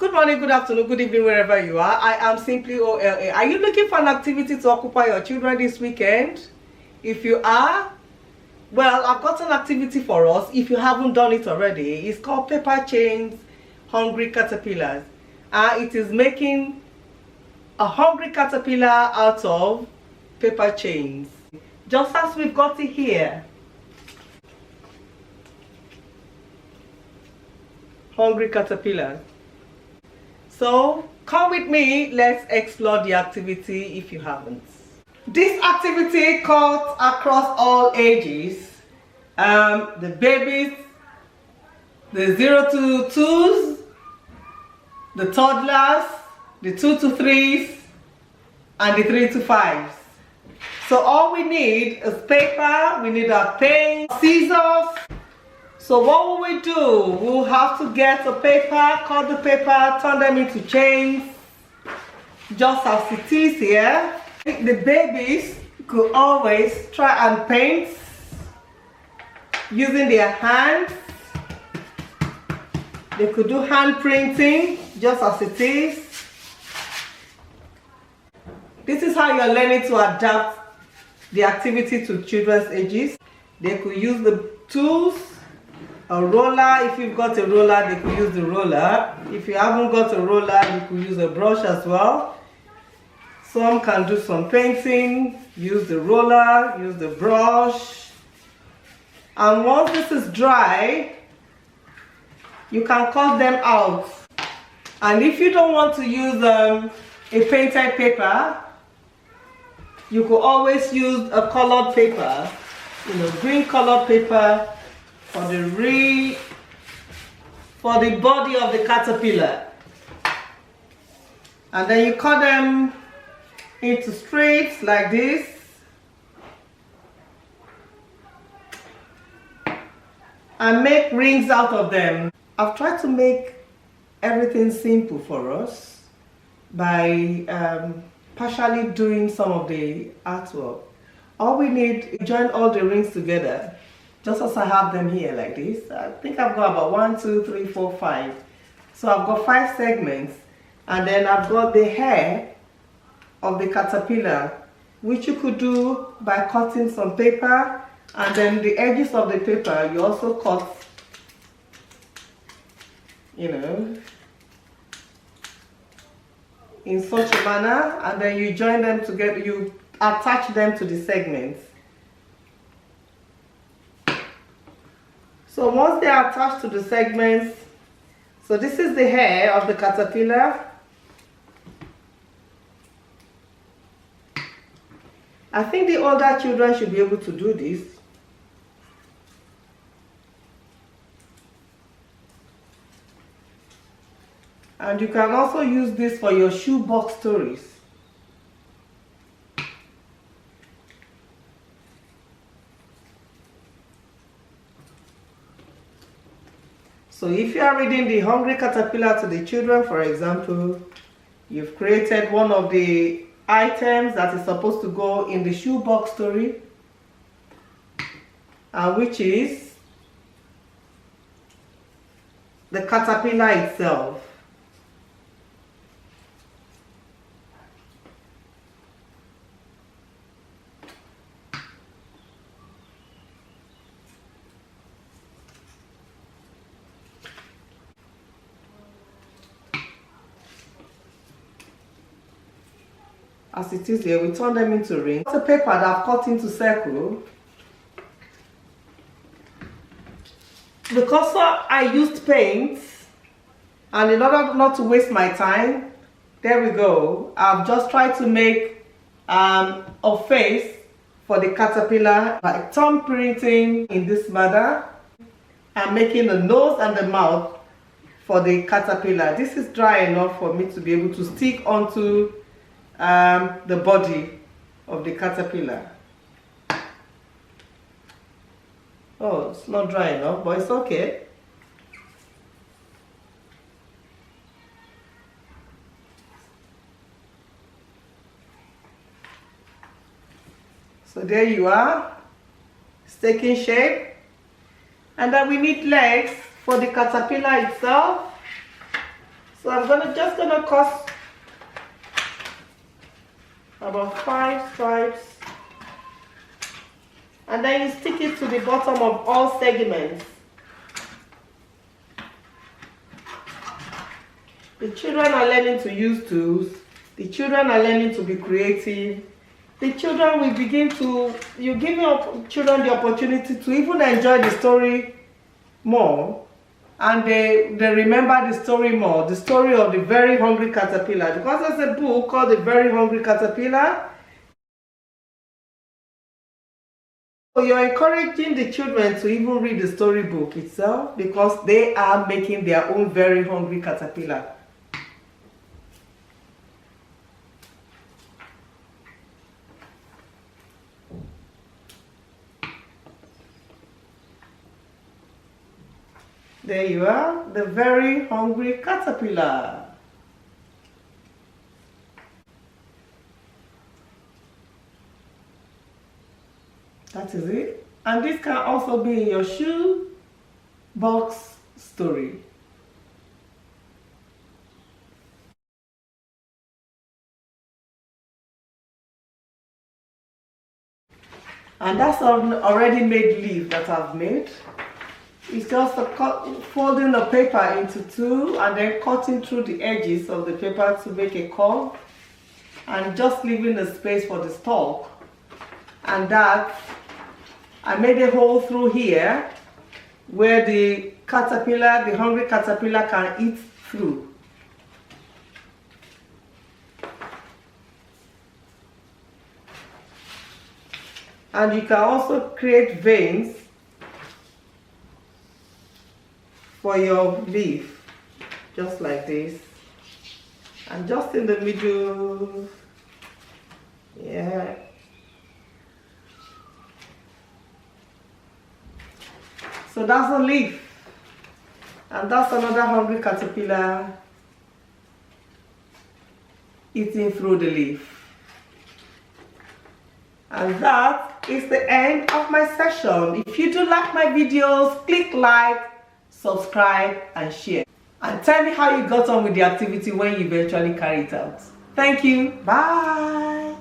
Good morning, good afternoon, good evening, wherever you are. I am Simply OLA. Are you looking for an activity to occupy your children this weekend? If you are, well, I've got an activity for us. If you haven't done it already, it's called Paper Chains Hungry Caterpillars. It is making a hungry caterpillar out of paper chains, just as we've got it here. Hungry caterpillars. So come with me, let's explore the activity if you haven't. This activity cuts across all ages. The babies, the 0 to 2s, the toddlers, the 2 to 3s, and the 3 to 5s. So all we need is paper, we need a pen, scissors. So what will we do? We'll have to get a paper, cut the paper, turn them into chains, just as it is here. The babies could always try and paint using their hands. They could do hand printing, just as it is. This is how you're learning to adapt the activity to children's ages. They could use the tools. A roller, if you've got a roller, they could use the roller. If you haven't got a roller, you could use a brush as well. Some can do some painting, use the roller, use the brush. And once this is dry, you can cut them out. And if you don't want to use a painted paper, you could always use a colored paper, green colored paper, for the body of the caterpillar. And then you cut them into strips like this. And make rings out of them. I've tried to make everything simple for us by partially doing some of the artwork. All we need is join all the rings together, just as I have them here like this. I think I've got about 1, 2, 3, 4, 5. So I've got 5 segments, and then I've got the hair of the caterpillar, which you could do by cutting some paper, and then the edges of the paper you also cut, in such a manner, and then you join them together, you attach them to the segments. So once they are attached to the segments, so this is the hair of the caterpillar. I think the older children should be able to do this. And you can also use this for your shoebox stories. So if you are reading The Hungry Caterpillar to the children, for example, you've created one of the items that is supposed to go in the shoebox story, which is the caterpillar itself. As it is here, we turn them into rings. The paper that I've cut into circle, because I used paint, and in order not to waste my time, there we go. I've just tried to make a face for the caterpillar by thumb printing in this manner. I'm making the nose and the mouth for the caterpillar. This is dry enough for me to be able to stick onto the body of the caterpillar. Oh, it's not dry enough, but it's okay. So there you are. It's taking shape. And then we need legs for the caterpillar itself. So I'm just gonna cut about 5 stripes, and then you stick it to the bottom of all segments. The children are learning to use tools. The children are learning to be creative. The children will begin to, you give your children the opportunity to even enjoy the story more, and they remember the story more, the story of the very hungry caterpillar, because there's a book called The Very Hungry Caterpillar. So you're encouraging the children to even read the storybook itself, because they are making their own very hungry caterpillar. There you are, the very hungry caterpillar. That is it. And this can also be in your shoe box story. And that's an already made leaf that I've made. It's just folding the paper into two and then cutting through the edges of the paper to make a curve, and just leaving the space for the stalk. And that, I made a hole through here where the caterpillar, the hungry caterpillar, can eat through. And you can also create veins for your leaf, just like this, and just in the middle, yeah. So that's a leaf, and that's another hungry caterpillar eating through the leaf. And that is the end of my session. If you do like my videos, click like, subscribe and share, and tell me how you got on with the activity when you eventually carry it out. Thank you. Bye.